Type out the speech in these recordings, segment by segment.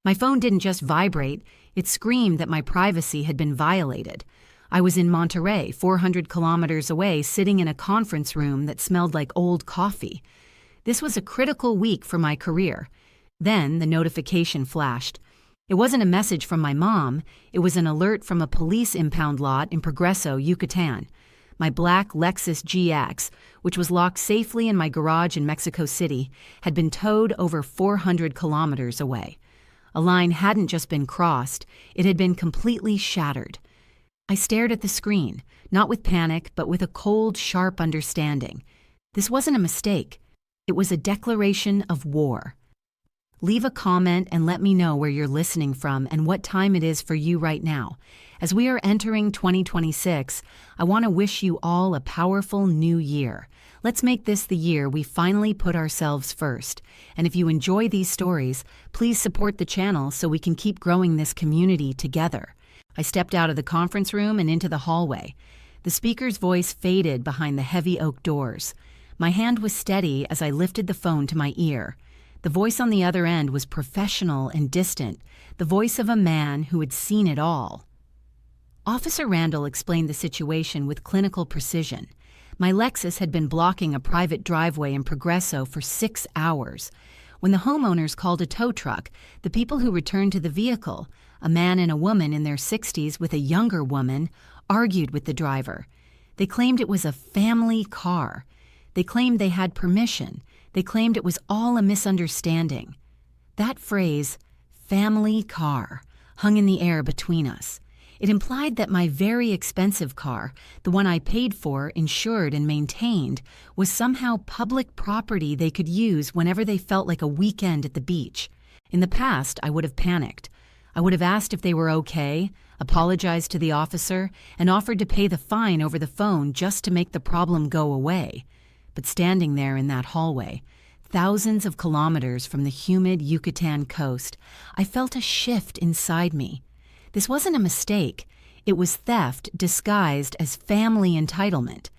My phone didn't just vibrate, it screamed that my privacy had been violated. I was in Monterey, 400 kilometers away, sitting in a conference room that smelled like old coffee. This was a critical week for my career. Then the notification flashed. It wasn't a message from my mom, it was an alert from a police impound lot in Progreso, Yucatan. My black Lexus GX, which was locked safely in my garage in Mexico City, had been towed over 400 kilometers away. A line hadn't just been crossed, it had been completely shattered. I stared at the screen, not with panic, but with a cold, sharp understanding. This wasn't a mistake. It was a declaration of war. Leave a comment and let me know where you're listening from and what time it is for you right now. As we are entering 2026, I want to wish you all a powerful new year. Let's make this the year we finally put ourselves first. And if you enjoy these stories, please support the channel so we can keep growing this community together. I stepped out of the conference room and into the hallway. The speaker's voice faded behind the heavy oak doors. My hand was steady as I lifted the phone to my ear. The voice on the other end was professional and distant, the voice of a man who had seen it all. Officer Randall explained the situation with clinical precision. My Lexus had been blocking a private driveway in Progreso for 6 hours. When the homeowners called a tow truck, the people who returned to the vehicle, a man and a woman in their 60s with a younger woman, argued with the driver. They claimed it was a family car. They claimed they had permission. They claimed it was all a misunderstanding. That phrase, family car, hung in the air between us. It implied that my very expensive car, the one I paid for, insured, and maintained, was somehow public property they could use whenever they felt like a weekend at the beach. In the past, I would have panicked. I would have asked if they were okay, apologized to the officer, and offered to pay the fine over the phone just to make the problem go away. But standing there in that hallway, thousands of kilometers from the humid Yucatan coast, I felt a shift inside me. This wasn't a mistake. It was theft disguised as family entitlement.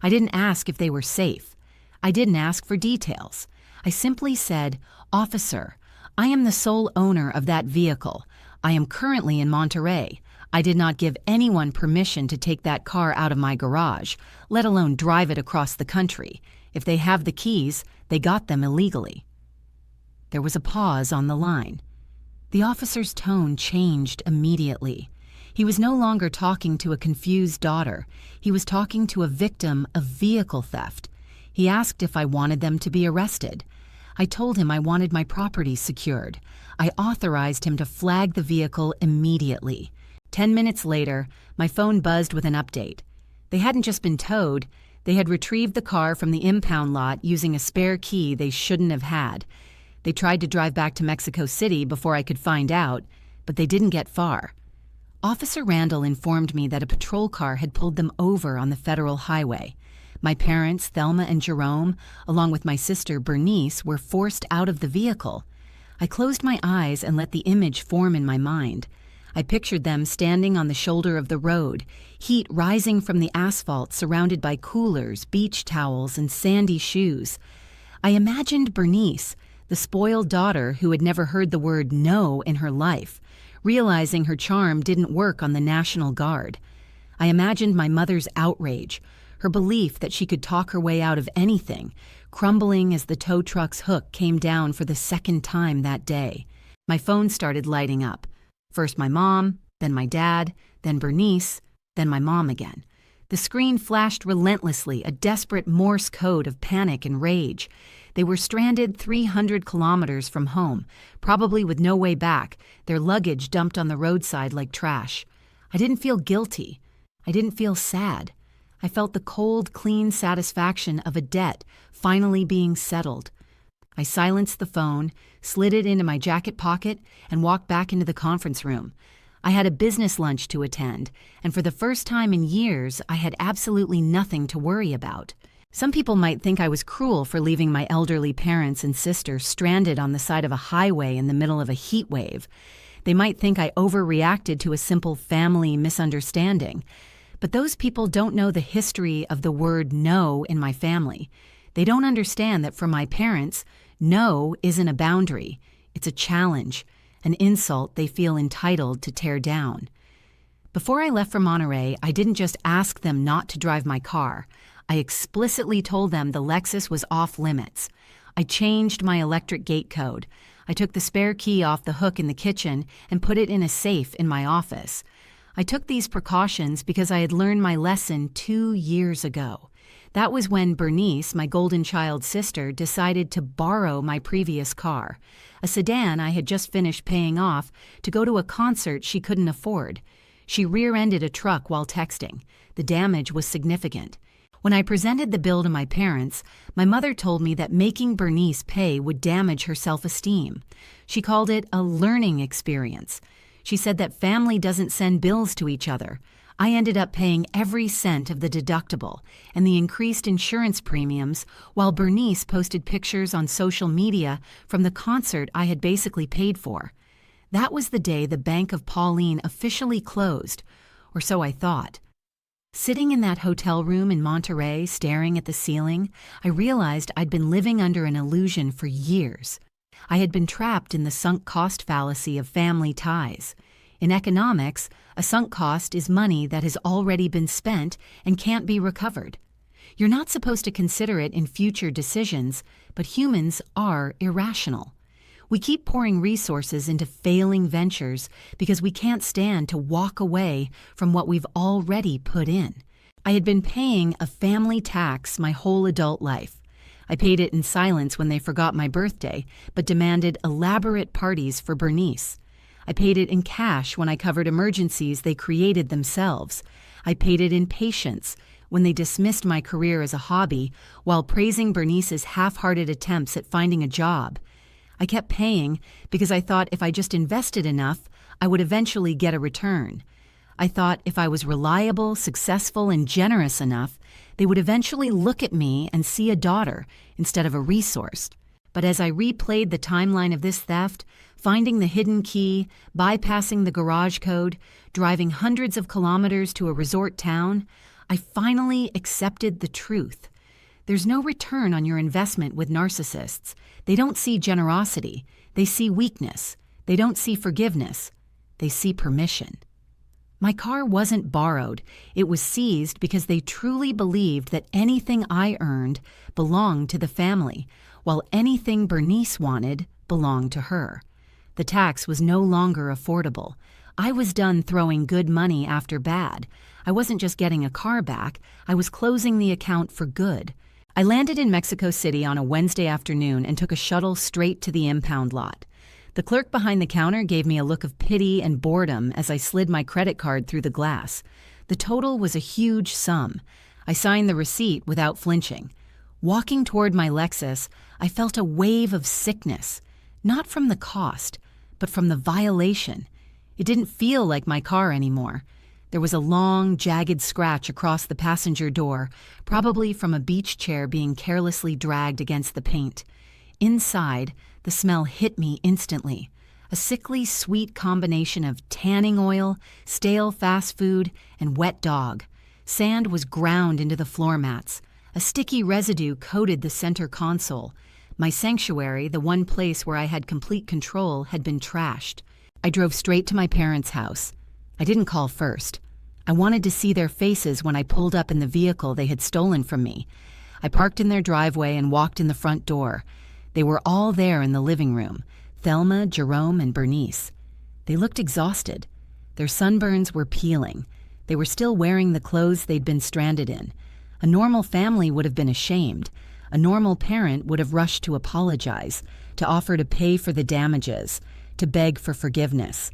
I didn't ask if they were safe. I didn't ask for details. I simply said, "Officer, I am the sole owner of that vehicle. I am currently in Monterey. I did not give anyone permission to take that car out of my garage, let alone drive it across the country. If they have the keys, they got them illegally." There was a pause on the line. The officer's tone changed immediately. He was no longer talking to a confused daughter. He was talking to a victim of vehicle theft. He asked if I wanted them to be arrested. I told him I wanted my property secured. I authorized him to flag the vehicle immediately. 10 minutes later, my phone buzzed with an update. They hadn't just been towed, they had retrieved the car from the impound lot using a spare key they shouldn't have had. They tried to drive back to Mexico City before I could find out, but they didn't get far. Officer Randall informed me that a patrol car had pulled them over on the federal highway. My parents, Thelma and Jerome, along with my sister Bernice, were forced out of the vehicle. I closed my eyes and let the image form in my mind. I pictured them standing on the shoulder of the road, heat rising from the asphalt surrounded by coolers, beach towels, and sandy shoes. I imagined Bernice, the spoiled daughter who had never heard the word no in her life, realizing her charm didn't work on the National Guard. I imagined my mother's outrage, her belief that she could talk her way out of anything, crumbling as the tow truck's hook came down for the second time that day. My phone started lighting up. First my mom, then my dad, then Bernice, then my mom again. The screen flashed relentlessly, a desperate Morse code of panic and rage. They were stranded 300 kilometers from home, probably with no way back, their luggage dumped on the roadside like trash. I didn't feel guilty. I didn't feel sad. I felt the cold, clean satisfaction of a debt finally being settled. I silenced the phone, slid it into my jacket pocket, and walked back into the conference room. I had a business lunch to attend, and for the first time in years, I had absolutely nothing to worry about. Some people might think I was cruel for leaving my elderly parents and sister stranded on the side of a highway in the middle of a heat wave. They might think I overreacted to a simple family misunderstanding. But those people don't know the history of the word no in my family. They don't understand that for my parents, no isn't a boundary, it's a challenge. an insult they feel entitled to tear down. Before I left for Monterey, I didn't just ask them not to drive my car. I explicitly told them the Lexus was off limits. I changed my electric gate code. I took the spare key off the hook in the kitchen and put it in a safe in my office. I took these precautions because I had learned my lesson 2 years ago. That was when Bernice, my golden child sister, decided to borrow my previous car, a sedan I had just finished paying off, to go to a concert she couldn't afford. She rear-ended a truck while texting. The damage was significant. When I presented the bill to my parents, my mother told me that making Bernice pay would damage her self-esteem. She called it a learning experience. She said that family doesn't send bills to each other. I ended up paying every cent of the deductible and the increased insurance premiums while Bernice posted pictures on social media from the concert I had basically paid for. That was the day the Bank of Pauline officially closed, or so I thought. Sitting in that hotel room in Monterey, staring at the ceiling, I realized I'd been living under an illusion for years. I had been trapped in the sunk cost fallacy of family ties. In economics, a sunk cost is money that has already been spent and can't be recovered. You're not supposed to consider it in future decisions, but humans are irrational. We keep pouring resources into failing ventures because we can't stand to walk away from what we've already put in. I had been paying a family tax my whole adult life. I paid it in silence when they forgot my birthday, but demanded elaborate parties for Bernice. I paid it in cash when I covered emergencies they created themselves. I paid it in patience when they dismissed my career as a hobby while praising Bernice's half-hearted attempts at finding a job. I kept paying because I thought if I just invested enough, I would eventually get a return. I thought if I was reliable, successful, and generous enough, they would eventually look at me and see a daughter instead of a resource. But as I replayed the timeline of this theft, finding the hidden key, bypassing the garage code, driving hundreds of kilometers to a resort town, I finally accepted the truth. There's no return on your investment with narcissists. They don't see generosity. They see weakness. They don't see forgiveness. They see permission. My car wasn't borrowed. It was seized because they truly believed that anything I earned belonged to the family, while anything Bernice wanted belonged to her. The tax was no longer affordable. I was done throwing good money after bad. I wasn't just getting a car back. I was closing the account for good. I landed in Mexico City on a Wednesday afternoon and took a shuttle straight to the impound lot. The clerk behind the counter gave me a look of pity and boredom as I slid my credit card through the glass. The total was a huge sum. I signed the receipt without flinching. Walking toward my Lexus, I felt a wave of sickness, not from the cost, but from the violation. It didn't feel like my car anymore. There was a long, jagged scratch across the passenger door, probably from a beach chair being carelessly dragged against the paint. Inside, the smell hit me instantly. A sickly, sweet combination of tanning oil, stale fast food, and wet dog. Sand was ground into the floor mats. A sticky residue coated the center console. My sanctuary, the one place where I had complete control, had been trashed. I drove straight to my parents' house. I didn't call first. I wanted to see their faces when I pulled up in the vehicle they had stolen from me. I parked in their driveway and walked in the front door. They were all there in the living room, Thelma, Jerome, and Bernice. They looked exhausted. Their sunburns were peeling. They were still wearing the clothes they'd been stranded in. A normal family would have been ashamed. A normal parent would have rushed to apologize, to offer to pay for the damages, to beg for forgiveness.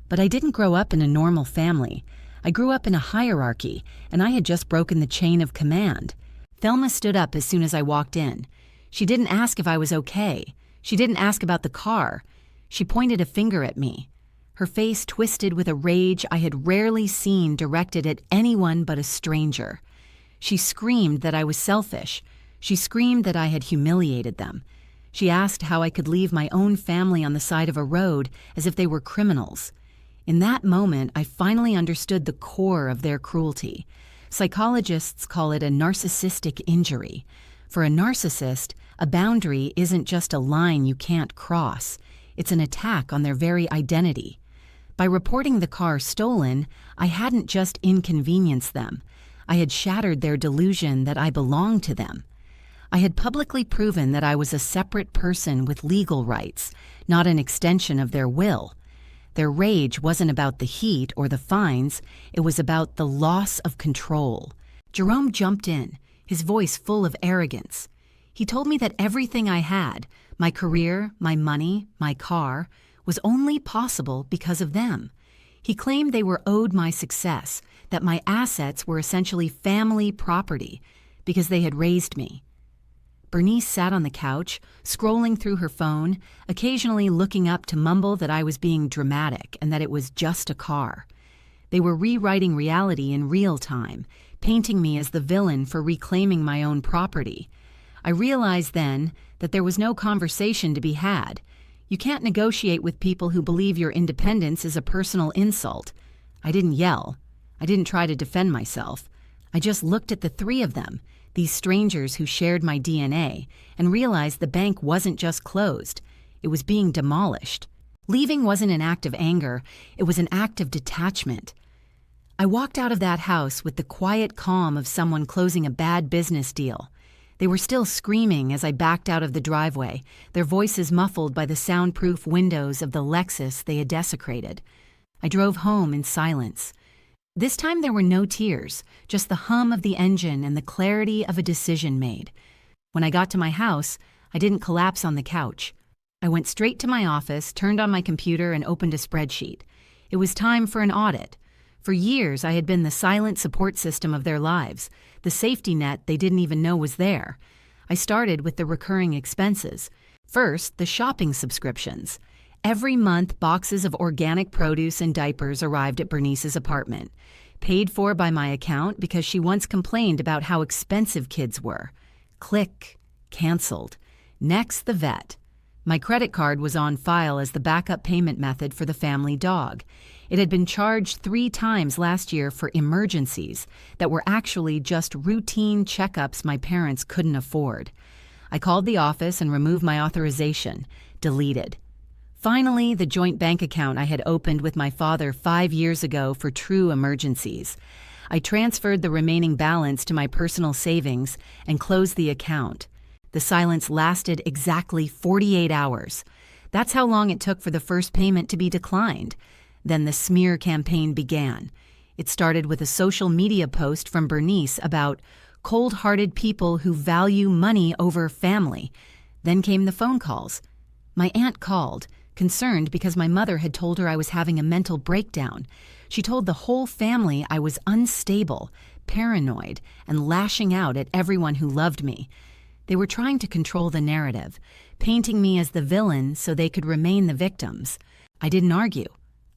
But I didn't grow up in a normal family. I grew up in a hierarchy, and I had just broken the chain of command. Thelma stood up as soon as I walked in. She didn't ask if I was okay. She didn't ask about the car. She pointed a finger at me. Her face twisted with a rage I had rarely seen directed at anyone but a stranger. She screamed that I was selfish. She screamed that I had humiliated them. She asked how I could leave my own family on the side of a road as if they were criminals. In that moment, I finally understood the core of their cruelty. Psychologists call it a narcissistic injury. For a narcissist, a boundary isn't just a line you can't cross. It's an attack on their very identity. By reporting the car stolen, I hadn't just inconvenienced them. I had shattered their delusion that I belonged to them. I had publicly proven that I was a separate person with legal rights, not an extension of their will. Their rage wasn't about the heat or the fines, it was about the loss of control. Jerome jumped in, his voice full of arrogance. He told me that everything I had, my career, my money, my car, was only possible because of them. He claimed they were owed my success, that my assets were essentially family property because they had raised me. Bernice sat on the couch, scrolling through her phone, occasionally looking up to mumble that I was being dramatic and that it was just a car. They were rewriting reality in real time, painting me as the villain for reclaiming my own property. I realized then that there was no conversation to be had. You can't negotiate with people who believe your independence is a personal insult. I didn't yell. I didn't try to defend myself. I just looked at the three of them, these strangers who shared my DNA, and realized the bank wasn't just closed. It was being demolished. Leaving wasn't an act of anger. It was an act of detachment. I walked out of that house with the quiet calm of someone closing a bad business deal. They were still screaming as I backed out of the driveway, their voices muffled by the soundproof windows of the Lexus they had desecrated. I drove home in silence. This time there were no tears, just the hum of the engine and the clarity of a decision made. When I got to my house, I didn't collapse on the couch. I went straight to my office, turned on my computer, and opened a spreadsheet. It was time for an audit. For years, I had been the silent support system of their lives, the safety net they didn't even know was there. I started with the recurring expenses. First, the shopping subscriptions. Every month, boxes of organic produce and diapers arrived at Bernice's apartment, paid for by my account because she once complained about how expensive kids were. Click. Canceled. Next, the vet. My credit card was on file as the backup payment method for the family dog. It had been charged 3 times last year for emergencies that were actually just routine checkups my parents couldn't afford. I called the office and removed my authorization. Deleted. Finally, the joint bank account I had opened with my father 5 years ago for true emergencies. I transferred the remaining balance to my personal savings and closed the account. The silence lasted exactly 48 hours. That's how long it took for the first payment to be declined. Then the smear campaign began. It started with a social media post from Bernice about cold-hearted people who value money over family. Then came the phone calls. My aunt called, concerned because my mother had told her I was having a mental breakdown. She told the whole family I was unstable, paranoid, and lashing out at everyone who loved me. They were trying to control the narrative, painting me as the villain so they could remain the victims. I didn't argue.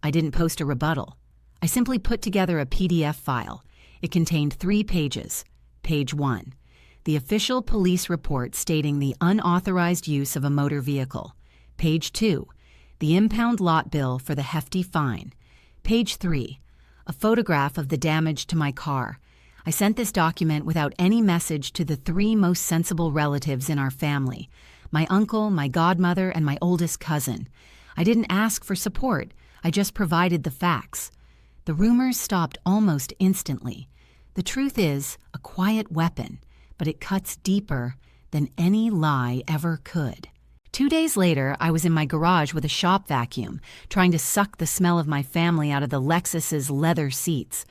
I didn't post a rebuttal. I simply put together a PDF file. It contained 3 pages. Page 1. The official police report stating the unauthorized use of a motor vehicle. Page 2. The impound lot bill for the hefty fine. Page 3. A photograph of the damage to my car. I sent this document without any message to the 3 most sensible relatives in our family: my uncle, my godmother, and my oldest cousin. I didn't ask for support. I just provided the facts. The rumors stopped almost instantly. The truth is a quiet weapon, but it cuts deeper than any lie ever could. 2 days later, I was in my garage with a shop vacuum, trying to suck the smell of my family out of the Lexus's leather seats.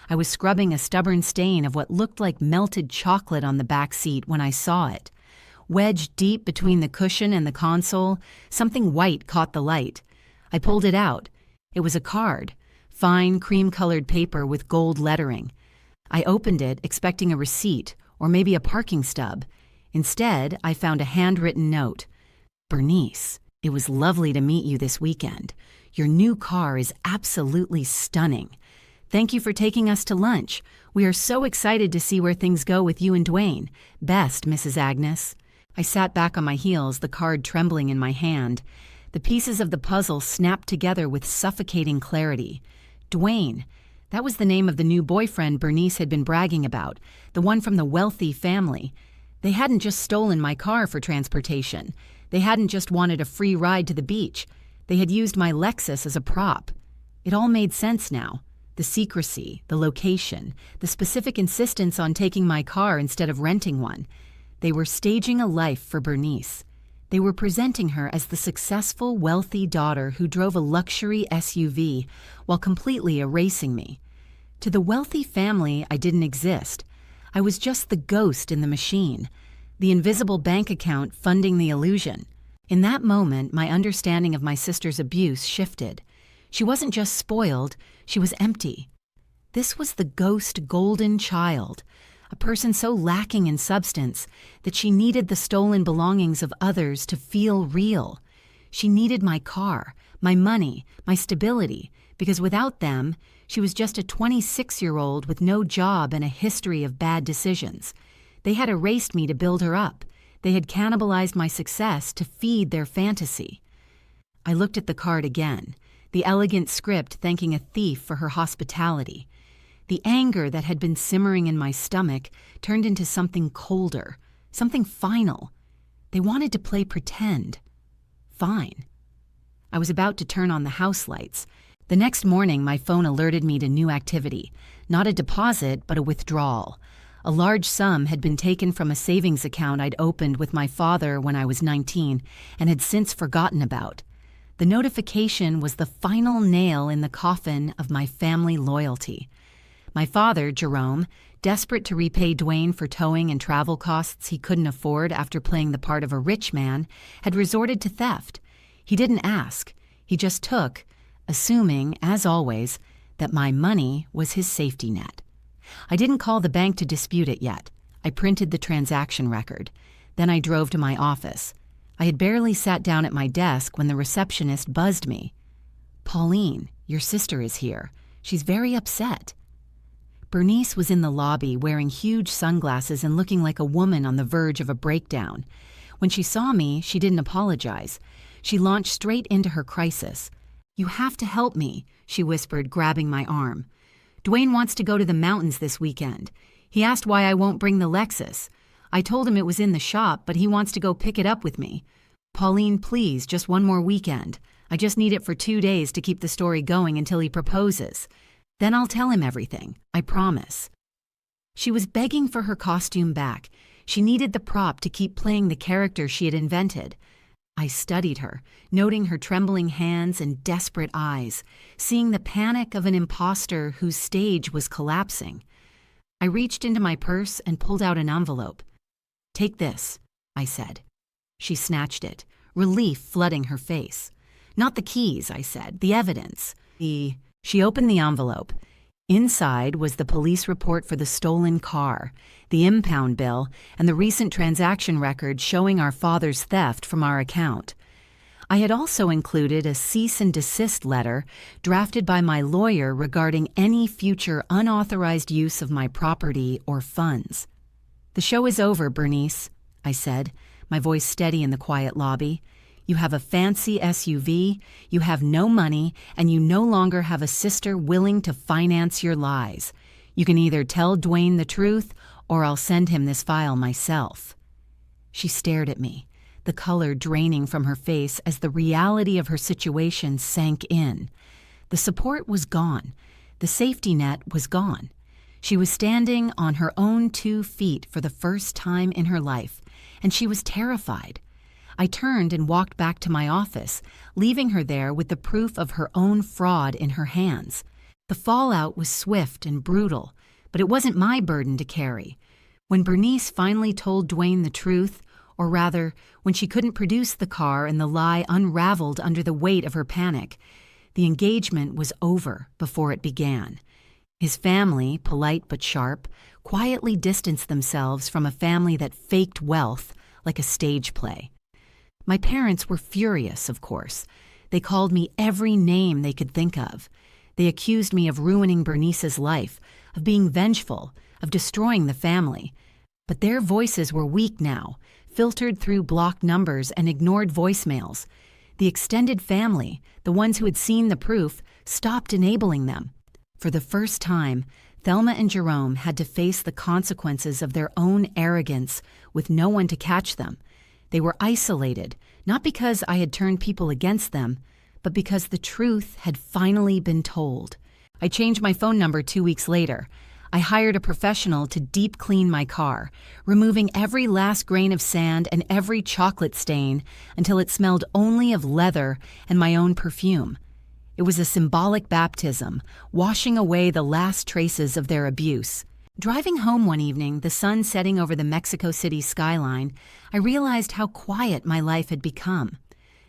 I was scrubbing a stubborn stain of what looked like melted chocolate on the back seat when I saw it. Wedged deep between the cushion and the console, something white caught the light. I pulled it out. It was a card, fine cream-colored paper with gold lettering. I opened it, expecting a receipt or maybe a parking stub. Instead, I found a handwritten note. Bernice, it was lovely to meet you this weekend. Your new car is absolutely stunning. Thank you for taking us to lunch. We are so excited to see where things go with you and Dwayne. Best, Mrs. Agnes. I sat back on my heels, the card trembling in my hand. The pieces of the puzzle snapped together with suffocating clarity. Dwayne. That was the name of the new boyfriend Bernice had been bragging about, the one from the wealthy family. They hadn't just stolen my car for transportation. They hadn't just wanted a free ride to the beach. They had used my Lexus as a prop. It all made sense now. The secrecy, the location, the specific insistence on taking my car instead of renting one. They were staging a life for Bernice. They were presenting her as the successful, wealthy daughter who drove a luxury SUV while completely erasing me. To the wealthy family, I didn't exist. I was just the ghost in the machine, the invisible bank account funding the illusion. In that moment, my understanding of my sister's abuse shifted. She wasn't just spoiled, she was empty. This was the ghost golden child, a person so lacking in substance that she needed the stolen belongings of others to feel real. She needed my car, my money, my stability, because without them, she was just a 26-year-old with no job and a history of bad decisions. They had erased me to build her up. They had cannibalized my success to feed their fantasy. I looked at the card again, the elegant script thanking a thief for her hospitality. The anger that had been simmering in my stomach turned into something colder, something final. They wanted to play pretend. Fine. I was about to turn on the house lights. The next morning, my phone alerted me to new activity. Not a deposit, but a withdrawal. A large sum had been taken from a savings account I'd opened with my father when I was 19 and had since forgotten about. The notification was the final nail in the coffin of my family loyalty. My father, Jerome, desperate to repay Dwayne for towing and travel costs he couldn't afford after playing the part of a rich man, had resorted to theft. He didn't ask. He just took, assuming, as always, that my money was his safety net. I didn't call the bank to dispute it yet. I printed the transaction record. Then I drove to my office. I had barely sat down at my desk when the receptionist buzzed me. "Pauline, your sister is here. She's very upset." Bernice was in the lobby wearing huge sunglasses and looking like a woman on the verge of a breakdown. When she saw me, she didn't apologize. She launched straight into her crisis. "You have to help me," she whispered, grabbing my arm. "Dwayne wants to go to the mountains this weekend. He asked why I won't bring the Lexus. I told him it was in the shop, but he wants to go pick it up with me. Pauline, please, just one more weekend. I just need it for 2 days to keep the story going until he proposes. Then I'll tell him everything. I promise." She was begging for her costume back. She needed the prop to keep playing the character she had invented. I studied her, noting her trembling hands and desperate eyes, seeing the panic of an imposter whose stage was collapsing. I reached into my purse and pulled out an envelope. "Take this," I said. She snatched it, relief flooding her face. "Not the keys," I said, "the evidence." She opened the envelope. Inside was the police report for the stolen car, the impound bill, and the recent transaction record showing our father's theft from our account. I had also included a cease and desist letter drafted by my lawyer regarding any future unauthorized use of my property or funds. "The show is over, Bernice," I said, my voice steady in the quiet lobby. "You have a fancy SUV, you have no money, and you no longer have a sister willing to finance your lies. You can either tell Dwayne the truth, or I'll send him this file myself." She stared at me, the color draining from her face as the reality of her situation sank in. The support was gone. The safety net was gone. She was standing on her own 2 feet for the first time in her life, and she was terrified. I turned and walked back to my office, leaving her there with the proof of her own fraud in her hands. The fallout was swift and brutal, but it wasn't my burden to carry. When Bernice finally told Dwayne the truth, or rather, when she couldn't produce the car and the lie unraveled under the weight of her panic, the engagement was over before it began. His family, polite but sharp, quietly distanced themselves from a family that faked wealth like a stage play. My parents were furious, of course. They called me every name they could think of. They accused me of ruining Bernice's life, of being vengeful, of destroying the family. But their voices were weak now, filtered through blocked numbers and ignored voicemails. The extended family, the ones who had seen the proof, stopped enabling them. For the first time, Thelma and Jerome had to face the consequences of their own arrogance with no one to catch them. They were isolated, not because I had turned people against them, but because the truth had finally been told. I changed my phone number 2 weeks later. I hired a professional to deep clean my car, removing every last grain of sand and every chocolate stain until it smelled only of leather and my own perfume. It was a symbolic baptism, washing away the last traces of their abuse. Driving home one evening, the sun setting over the Mexico City skyline, I realized how quiet my life had become.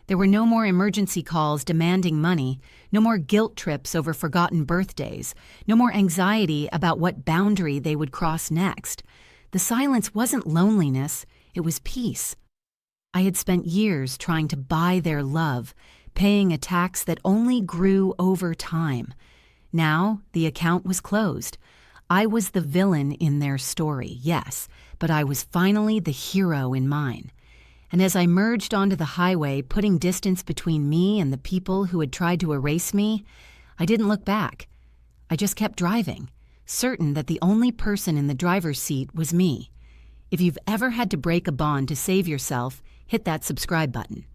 There were no more emergency calls demanding money, no more guilt trips over forgotten birthdays, no more anxiety about what boundary they would cross next. The silence wasn't loneliness, it was peace. I had spent years trying to buy their love, paying a tax that only grew over time. Now, the account was closed. I was the villain in their story, yes, but I was finally the hero in mine. And as I merged onto the highway, putting distance between me and the people who had tried to erase me, I didn't look back. I just kept driving, certain that the only person in the driver's seat was me. If you've ever had to break a bond to save yourself, hit that subscribe button.